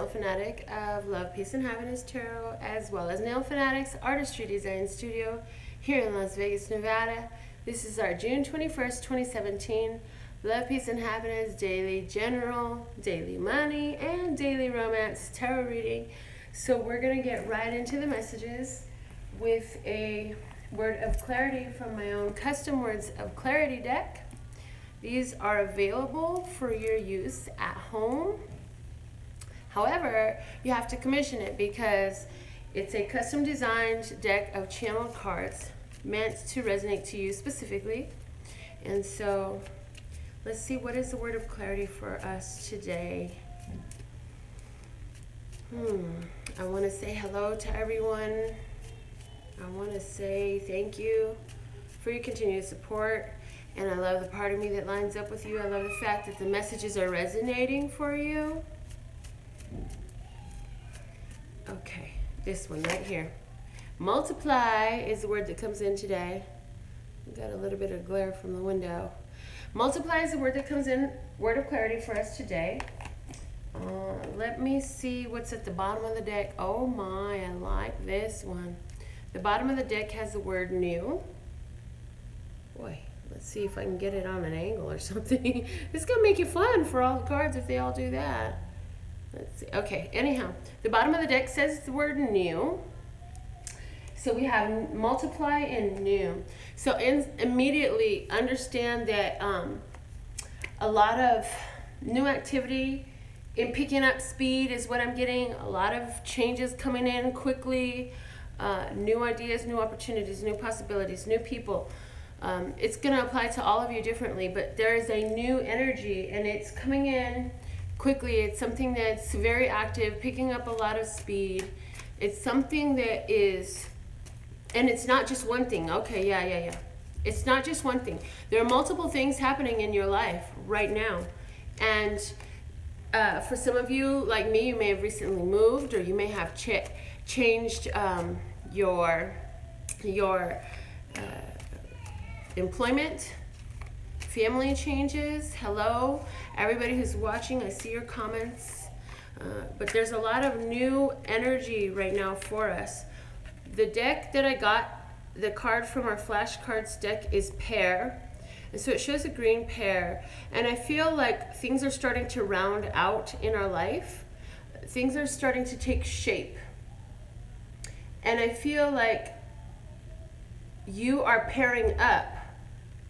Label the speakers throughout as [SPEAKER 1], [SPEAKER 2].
[SPEAKER 1] NailFanatic of Love, Peace, and Happiness Tarot, as well as NailFanatic's Artistry Design Studio here in Las Vegas, Nevada. This is our June 21st, 2017 Love, Peace, and Happiness Daily General, Daily Money, and Daily Romance Tarot reading. So we're going to get right into the messages with a word of clarity from my own custom Words of Clarity deck. These are available for your use at home. However, you have to commission it because it's a custom designed deck of channeled cards meant to resonate to you specifically. And so let's see, what is the word of clarity for us today? I want to say hello to everyone. I want to say thank you for your continued support. And I love the part of me that lines up with you. I love the fact that the messages are resonating for you. Okay, this one right here. Multiply is the word that comes in today. Got a little bit of glare from the window. Multiply is the word that comes in, word of clarity for us today. Let me see what's at the bottom of the deck. Oh my, I like this one. The bottom of the deck has the word new. Boy, let's see if I can get it on an angle or something. This is going to make it fun for all the cards if they all do that. Let's see. Okay, anyhow, the bottom of the deck says the word new. So we have multiply and new. So immediately understand that a lot of new activity in picking up speed is what I'm getting. A lot of changes coming in quickly. New ideas, new opportunities, new possibilities, new people. It's going to apply to all of you differently, but there is a new energy and it's coming in quickly. It's something that's very active, picking up a lot of speed. It's something that is, and it's not just one thing. Okay, yeah. It's not just one thing. There are multiple things happening in your life right now. And for some of you, like me, you may have recently moved, or you may have changed your employment, family changes. Hello, everybody who's watching, I see your comments. But there's a lot of new energy right now for us. The deck that I got, the card from our flashcards deck is Pear. And so it shows a green pear. And I feel like things are starting to round out in our life. Things are starting to take shape. And I feel like you are pairing up.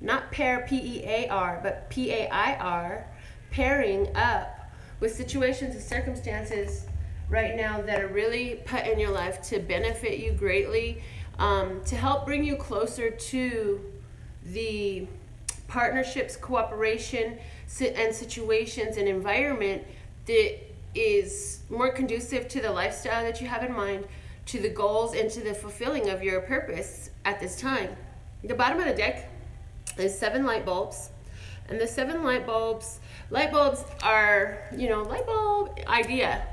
[SPEAKER 1] Not pair, P-E-A-R, but P-A-I-R, pairing up with situations and circumstances right now that are really put in your life to benefit you greatly, to help bring you closer to the partnerships, cooperation, and situations and environment that is more conducive to the lifestyle that you have in mind, to the goals and to the fulfilling of your purpose at this time. The bottom of the deck is 7 light bulbs, and the 7 light bulbs are, light bulb idea.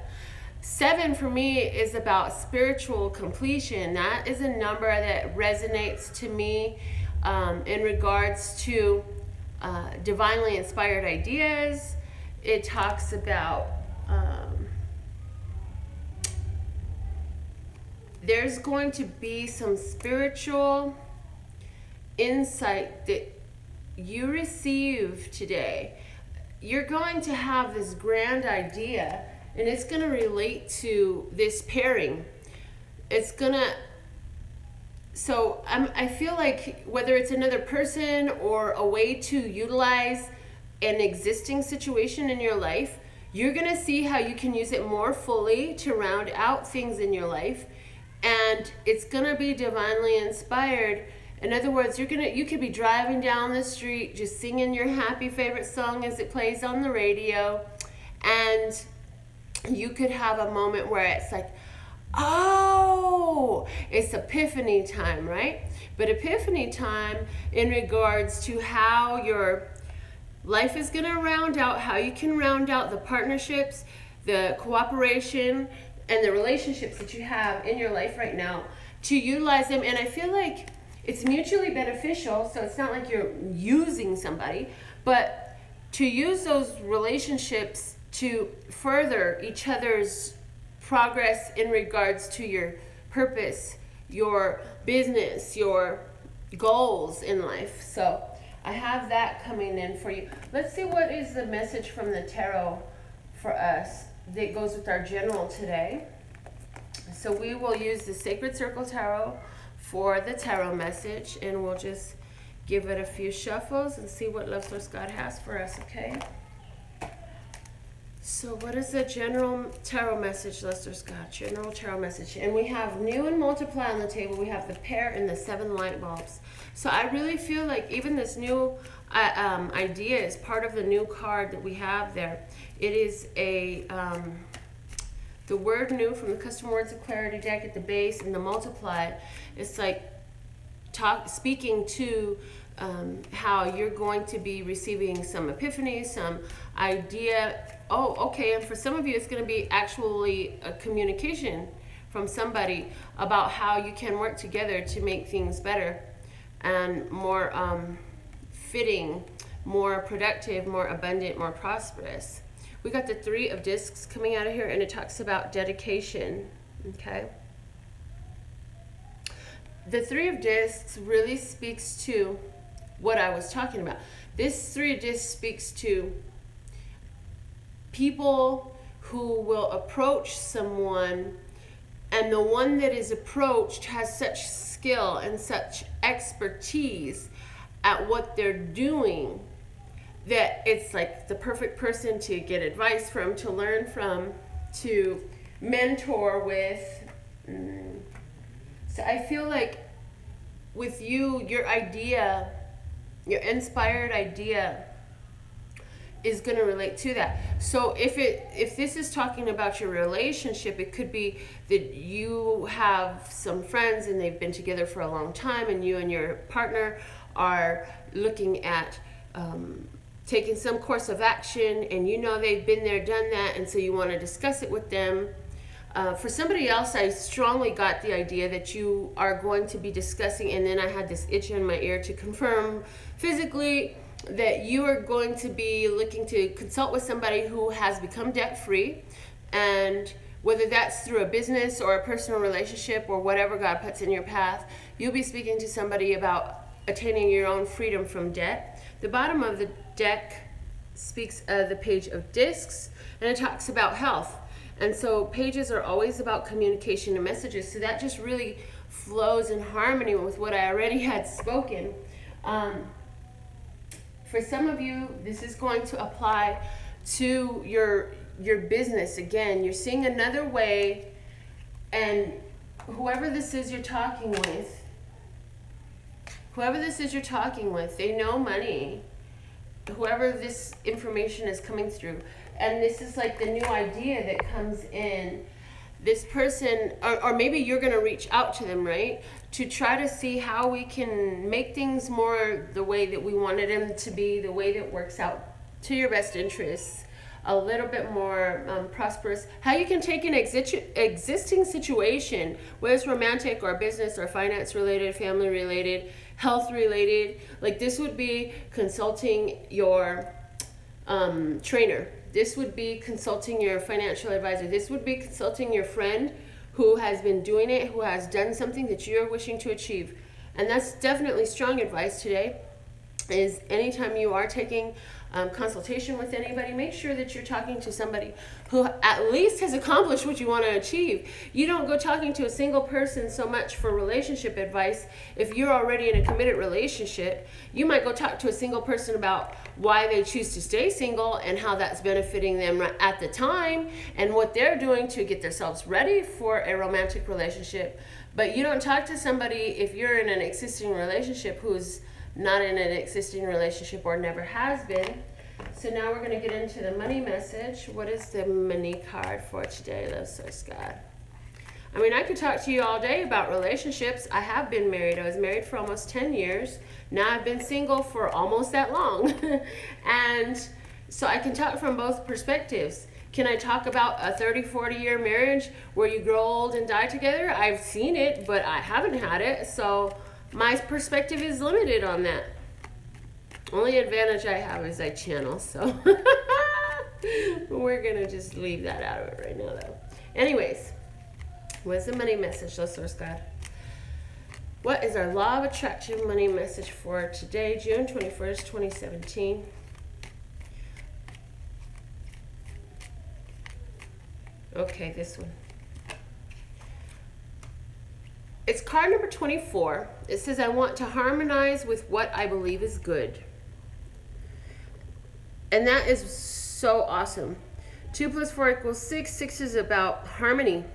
[SPEAKER 1] 7 for me is about spiritual completion. That is a number that resonates to me in regards to divinely inspired ideas. It talks about there's going to be some spiritual insight that you receive today. You're going to have this grand idea, and it's going to relate to this pairing. It's going to, so I feel like whether it's another person or a way to utilize an existing situation in your life, you're going to see how you can use it more fully to round out things in your life. And it's going to be divinely inspired. In other words, you could be driving down the street just singing your happy favorite song as it plays on the radio, and you could have a moment where it's like, oh, it's epiphany time, right? But epiphany time in regards to how your life is going to round out, how you can round out the partnerships, the cooperation, and the relationships that you have in your life right now, to utilize them. And I feel like it's mutually beneficial, so it's not like you're using somebody, but to use those relationships to further each other's progress in regards to your purpose, your business, your goals in life. So I have that coming in for you. Let's see what is the message from the tarot for us that goes with our general today. So we will use the Sacred Circle Tarot for the tarot message, and we'll just give it a few shuffles and see what Love Source God has for us, okay? So what is the general tarot message, Love Source God? General tarot message. And we have new and multiply on the table. We have the pair and the 7 light bulbs. So I really feel like even this new idea is part of the new card that we have there. It is a the word new from the Custom Words of Clarity deck at the base, and the multiply. It's like speaking to how you're going to be receiving some epiphany, some idea. Oh, okay, and for some of you, it's going to be actually a communication from somebody about how you can work together to make things better and more fitting, more productive, more abundant, more prosperous. We got the 3 of discs coming out of here, and it talks about dedication, okay? The 3 of discs really speaks to what I was talking about. This 3 of discs speaks to people who will approach someone, and the one that is approached has such skill and such expertise at what they're doing that it's like the perfect person to get advice from, to learn from, to mentor with. So I feel like with you, your idea, your inspired idea is going to relate to that. So if this is talking about your relationship, it could be that you have some friends and they've been together for a long time, and you and your partner are looking at taking some course of action, and you know they've been there, done that, and so you want to discuss it with them. For somebody else, I strongly got the idea that you are going to be discussing, and then I had this itch in my ear to confirm physically that you are going to be looking to consult with somebody who has become debt-free, and whether that's through a business or a personal relationship or whatever God puts in your path, you'll be speaking to somebody about attaining your own freedom from debt. The bottom of the deck speaks of the Page of Discs, and it talks about health. And so pages are always about communication and messages, so that just really flows in harmony with what I already had spoken. For some of you, this is going to apply to your business. Again, you're seeing another way, and whoever this is you're talking with, they know money. Whoever this information is coming through, and this is like the new idea that comes in. This person, or maybe you're going to reach out to them, right, to try to see how we can make things more the way that we wanted them to be, the way that works out to your best interests, a little bit more prosperous. How you can take an existing situation, whether it's romantic or business or finance related, family related, health related. Like this would be consulting your trainer. This would be consulting your financial advisor. This would be consulting your friend who has been doing it, who has done something that you're wishing to achieve. And that's definitely strong advice today, is anytime you are taking consultation with anybody, make sure that you're talking to somebody who at least has accomplished what you want to achieve. You don't go talking to a single person so much for relationship advice. If you're already in a committed relationship, you might go talk to a single person about why they choose to stay single and how that's benefiting them at the time and what they're doing to get themselves ready for a romantic relationship. But you don't talk to somebody if you're in an existing relationship who's not in an existing relationship or never has been. So now we're going to get into the money message. What is the money card for today, Love Source God? I mean, I could talk to you all day about relationships. I have been married. I was married for almost 10 years. Now I've been single for almost that long. And so I can talk from both perspectives. Can I talk about a 30, 40-year marriage where you grow old and die together? I've seen it, but I haven't had it. So my perspective is limited on that. Only advantage I have is I channel, so. We're going to just leave that out of it right now, though. Anyways, what's the money message? Let's source God. What is our law of attraction money message for today, June 21st, 2017? Okay, this one. It's card number 24. It says, I want to harmonize with what I believe is good. And that is so awesome. 2 + 4 = 6. 6 is about harmony.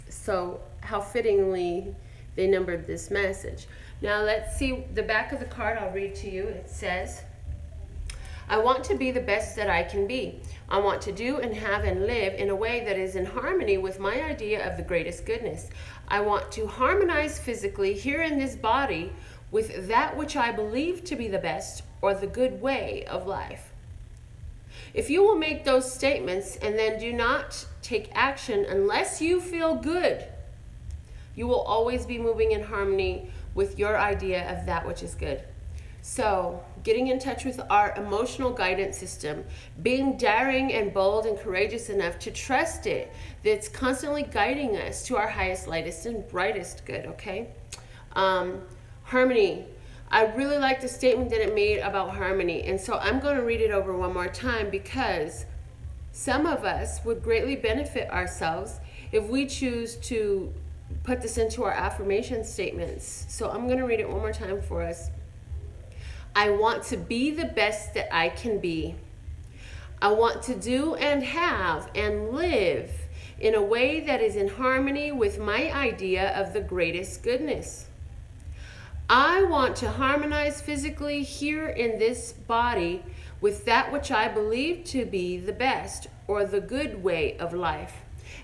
[SPEAKER 1] So how fittingly they numbered this message. Now let's see the back of the card. I'll read to you. It says, I want to be the best that I can be. I want to do and have and live in a way that is in harmony with my idea of the greatest goodness. I want to harmonize physically here in this body with that which I believe to be the best or the good way of life. If you will make those statements and then do not take action unless you feel good, you will always be moving in harmony with your idea of that which is good. So, getting in touch with our emotional guidance system, being daring and bold and courageous enough to trust it, that's constantly guiding us to our highest, lightest, and brightest good, okay? Harmony. I really like the statement that it made about harmony, and so I'm going to read it over one more time because some of us would greatly benefit ourselves if we choose to put this into our affirmation statements. So I'm going to read it one more time for us. I want to be the best that I can be. I want to do and have and live in a way that is in harmony with my idea of the greatest goodness. I want to harmonize physically here in this body with that which I believe to be the best or the good way of life.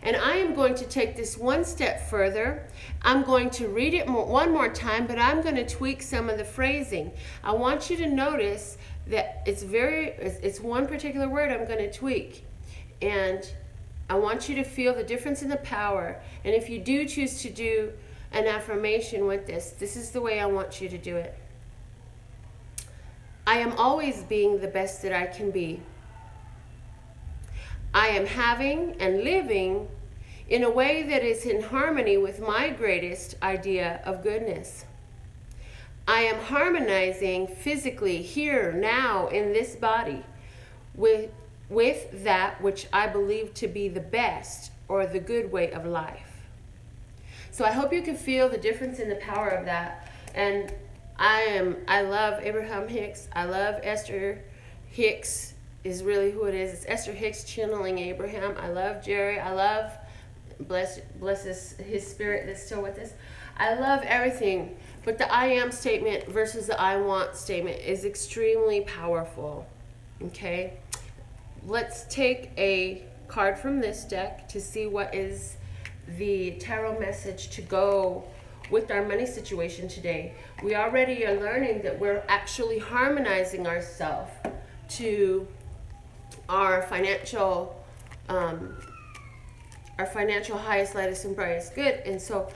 [SPEAKER 1] And I am going to take this one step further. I'm going to read it one more time, but I'm going to tweak some of the phrasing. I want you to notice that it's one particular word I'm going to tweak. And I want you to feel the difference in the power. And if you do choose to do an affirmation with this, this is the way I want you to do it. I am always being the best that I can be. I am having and living in a way that is in harmony with my greatest idea of goodness. I am harmonizing physically here, now, in this body with that which I believe to be the best or the good way of life. So I hope you can feel the difference in the power of that. And I love Abraham Hicks. I love Esther Hicks is really who it is. It's Esther Hicks channeling Abraham. I love Jerry. I love, bless his spirit that's still with us. I love everything. But the I am statement versus the I want statement is extremely powerful. Okay? Let's take a card from this deck to see what is the tarot message to go with our money situation today. We already are learning that we're actually harmonizing ourselves to our financial highest, lightest, and brightest good. And so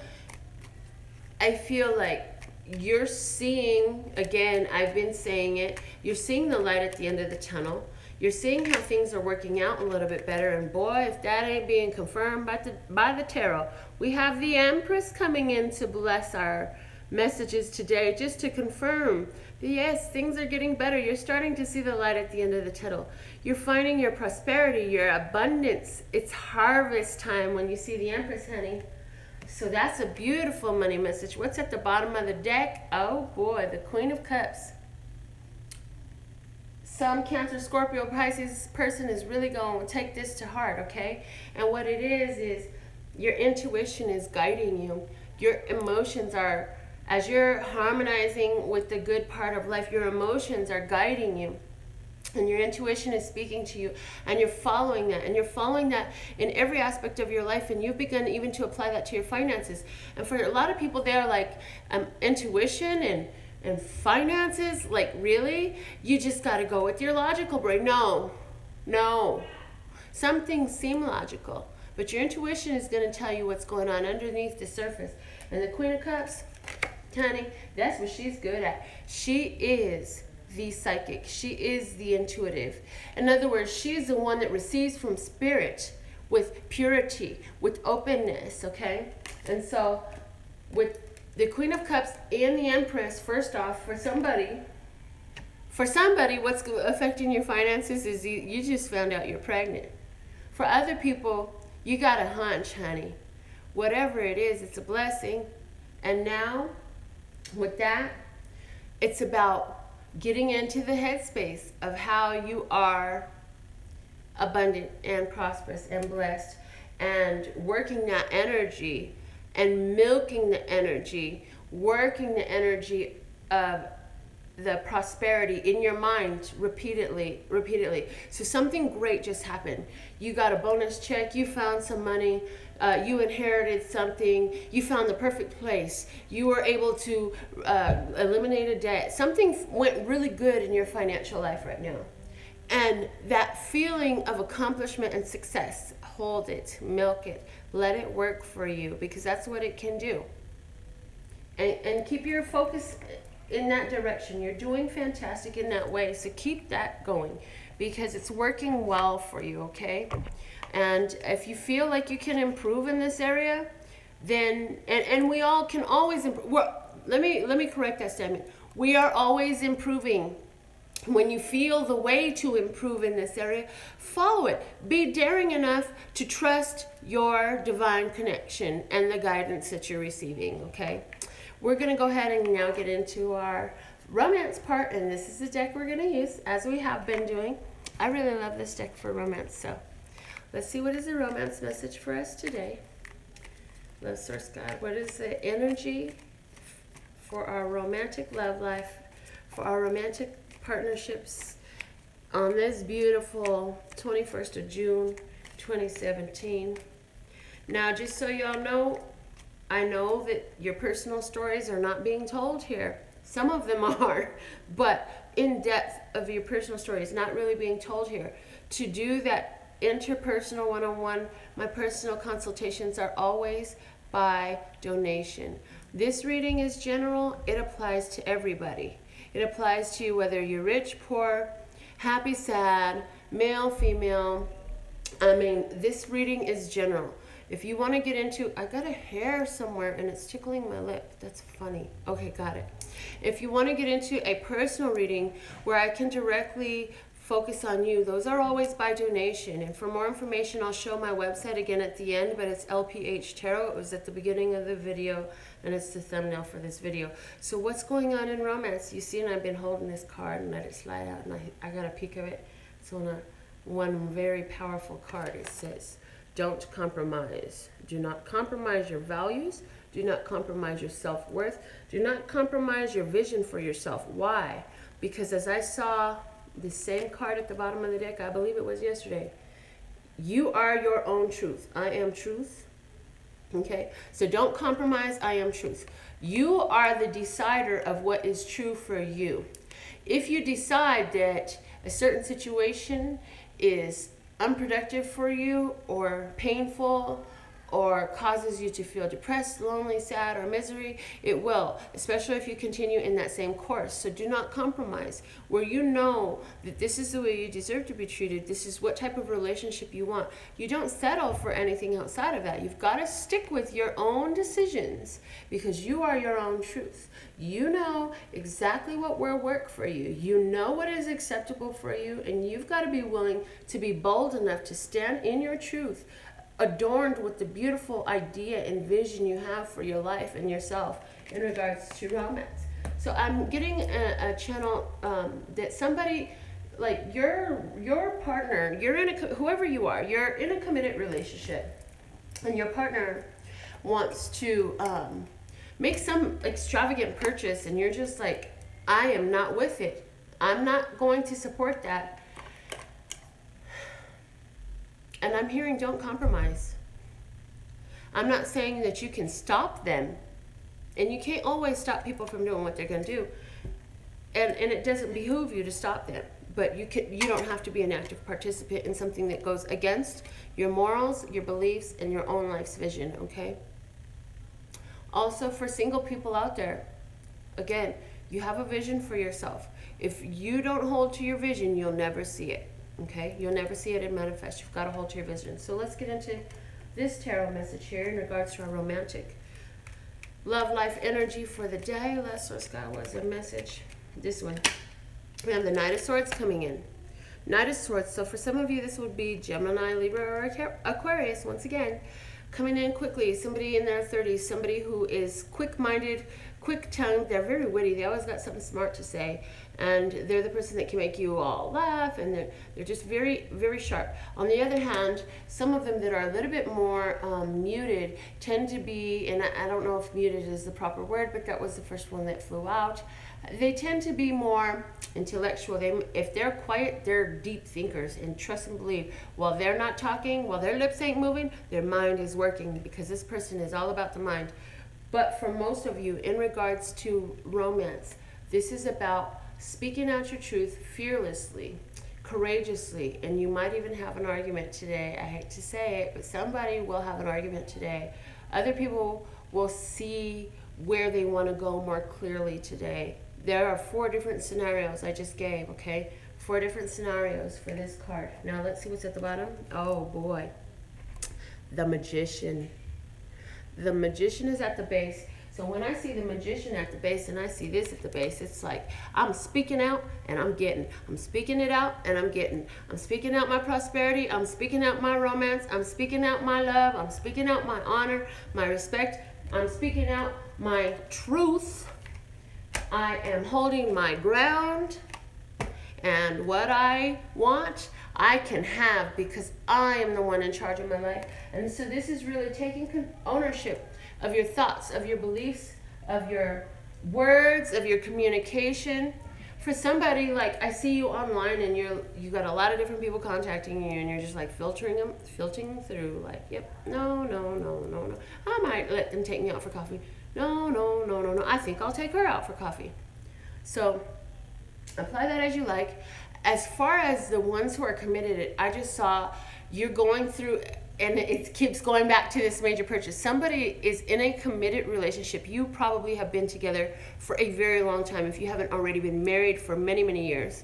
[SPEAKER 1] I feel like you're seeing, again, I've been saying it, you're seeing the light at the end of the tunnel. You're seeing how things are working out a little bit better. And boy, if that ain't being confirmed by the tarot, we have the Empress coming in to bless our messages today, just to confirm that yes, things are getting better. You're starting to see the light at the end of the tunnel. You're finding your prosperity, your abundance. It's harvest time when you see the Empress, honey. So that's a beautiful money message. What's at the bottom of the deck? Oh boy, the Queen of Cups. Some Cancer, Scorpio, Pisces person is really going to take this to heart, okay? And what it is your intuition is guiding you. Your emotions are, as you're harmonizing with the good part of life, your emotions are guiding you. And your intuition is speaking to you, and you're following that, and you're following that in every aspect of your life, and you've begun even to apply that to your finances. And for a lot of people, they're like, intuition and finances, like really? You just got to go with your logical brain. No. Some things seem logical, but your intuition is going to tell you what's going on underneath the surface. And the Queen of Cups, honey, that's what she's good at. She is the psychic. She is the intuitive. In other words, she is the one that receives from spirit with purity, with openness, okay? And so with the Queen of Cups and the Empress, first off, for somebody, what's affecting your finances is you just found out you're pregnant. For other people, you got a hunch, honey. Whatever it is, it's a blessing. And now, with that, it's about getting into the headspace of how you are abundant and prosperous and blessed, and working that energy and milking the energy, working the energy of the prosperity in your mind repeatedly. So something great just happened. You got a bonus check, you found some money, you inherited something, you found the perfect place, you were able to eliminate a debt. Something went really good in your financial life right now. And that feeling of accomplishment and success, hold it, milk it, let it work for you, because that's what it can do. And keep your focus in that direction. You're doing fantastic in that way, so keep that going, because it's working well for you, okay? And if you feel like you can improve in this area, then, and we all can always improve. Well, let me correct that statement. We are always improving. When you feel the way to improve in this area, follow it. Be daring enough to trust your divine connection and the guidance that you're receiving, okay? We're going to go ahead and now get into our romance part, and this is the deck we're going to use, as we have been doing. I really love this deck for romance, so let's see what is the romance message for us today. Love Source God, what is the energy for our romantic love life, for our romantic partnerships on this beautiful 21st of June 2017. Now, just so y'all know, I know that your personal stories are not being told here. Some of them are, but in depth of your personal story is not really being told here. To do that interpersonal one-on-one, my personal consultations are always by donation. This reading is general. It applies to everybody. It applies to you whether you're rich, poor, happy, sad, male, female. I mean, this reading is general. If you want to get into, I got a hair somewhere and it's tickling my lip. That's funny. Okay, got it. If you want to get into a personal reading where I can directly focus on you, those are always by donation. And for more information, I'll show my website again at the end, but it's LPH Tarot. It was at the beginning of the video, and it's the thumbnail for this video. So what's going on in romance? You see, and I've been holding this card and let it slide out, and I got a peek of it. So on one very powerful card, it says, don't compromise. Do not compromise your values. Do not compromise your self-worth. Do not compromise your vision for yourself. Why? Because as I saw the same card at the bottom of the deck, I believe it was yesterday, you are your own truth. I am truth. Okay? So don't compromise. I am truth. You are the decider of what is true for you. If you decide that a certain situation is unproductive for you or painful or causes you to feel depressed, lonely, sad, or misery, it will, especially if you continue in that same course. So do not compromise. Where you know that this is the way you deserve to be treated, this is what type of relationship you want, you don't settle for anything outside of that. You've got to stick with your own decisions because you are your own truth. You know exactly what will work for you. You know what is acceptable for you, and you've got to be willing to be bold enough to stand in your truth, adorned with the beautiful idea and vision you have for your life and yourself in regards to romance. So I'm getting a channel that somebody, like your partner, you're in a, whoever you are, you're in a committed relationship, and your partner wants to make some extravagant purchase, and you're just like, I am not with it. I'm not going to support that. And I'm hearing don't compromise. I'm not saying that you can stop them. And you can't always stop people from doing what they're going to do. And it doesn't behoove you to stop them. But you don't have to be an active participant in something that goes against your morals, your beliefs, and your own life's vision, okay? Also, for single people out there, again, You have a vision for yourself. If you don't hold to your vision, you'll never see it. Okay? You'll never see it and manifest. You've got to hold to your vision. So let's get into this tarot message here in regards to our romantic love life energy for the day. Let's source God was a message. This one. We have the Knight of Swords coming in. Knight of Swords. So for some of you, this would be Gemini, Libra, or Aquarius. Once again, coming in quickly. Somebody in their 30s. Somebody who is quick-minded, quick-tongued. They're very witty. They always got something smart to say. And they're the person that can make you all laugh. And they're just very, very sharp. On the other hand, some of them that are a little bit more muted tend to be, and I don't know if muted is the proper word, but that was the first one that flew out. They tend to be more intellectual. If they're quiet, they're deep thinkers. And trust and believe, while they're not talking, while their lips ain't moving, their mind is working, because this person is all about the mind. But for most of you, in regards to romance, this is about speaking out your truth fearlessly, courageously, and you might even have an argument today. I hate to say it, but somebody will have an argument today. Other people will see where they want to go more clearly today. There are 4 different scenarios I just gave, okay? 4 different scenarios for this card. Now let's see what's at the bottom. Oh boy. The Magician. The Magician is at the base. So when I see the Magician at the base and I see this at the base, it's like I'm speaking out and I'm getting. I'm speaking it out and I'm getting. I'm speaking out my prosperity. I'm speaking out my romance. I'm speaking out my love. I'm speaking out my honor, my respect. I'm speaking out my truth. I am holding my ground, and what I want, I can have, because I am the one in charge of my life. And so this is really taking ownership of your thoughts, of your beliefs, of your words, of your communication. For somebody, like, I see you online and you got a lot of different people contacting you, and you're just like filtering through, like, yep, no. I might let them take me out for coffee. No. I think I'll take her out for coffee. So apply that as you like. As far as the ones who are committed, I just saw you're going through, and it keeps going back to this major purchase. Somebody is in a committed relationship. You probably have been together for a very long time if you haven't already been married for many, many years.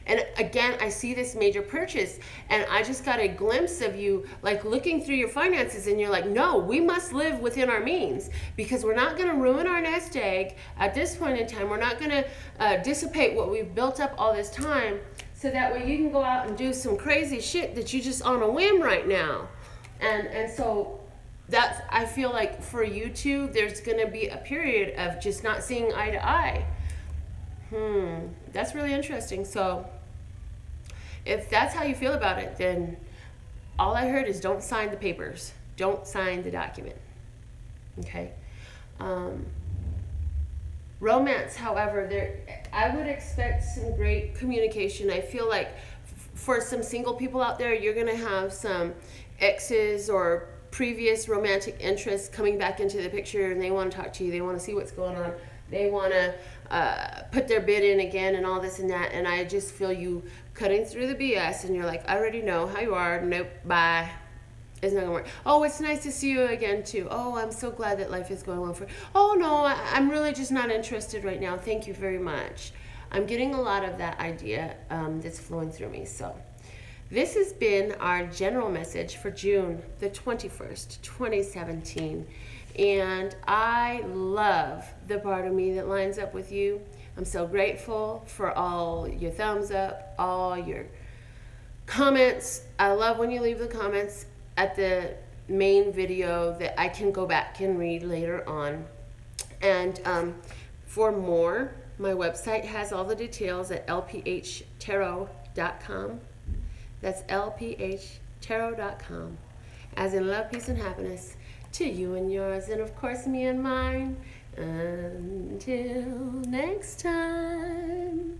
[SPEAKER 1] And again, I see this major purchase, and I just got a glimpse of you like looking through your finances, and you're like, no, we must live within our means, because we're not going to ruin our nest egg at this point in time. We're not going to dissipate what we've built up all this time, so that way you can go out and do some crazy shit that you just on a whim right now. And so that's, I feel like for you two, there's going to be a period of just not seeing eye to eye. That's really interesting. So if that's how you feel about it, then all I heard is don't sign the papers. Don't sign the document. Okay? Romance, however, I would expect some great communication. I feel like for some single people out there, you're going to have some exes or previous romantic interests coming back into the picture, and they want to talk to you. They want to see what's going on. They want to put their bid in again and all this and that. And I just feel you cutting through the BS, and you're like, I already know how you are. Nope, bye. It's not gonna work. Oh, it's nice to see you again too. Oh, I'm so glad that life is going well for you. Oh no, I'm really just not interested right now. Thank you very much. I'm getting a lot of that idea that's flowing through me. So this has been our general message for June the 21st, 2017. And I love the part of me that lines up with you. I'm so grateful for all your thumbs up, all your comments. I love when you leave the comments at the main video that I can go back and read later on. And for more, my website has all the details at lphtarot.com. That's lphtarot.com. As in love, peace, and happiness to you and yours, and of course me and mine. Until next time.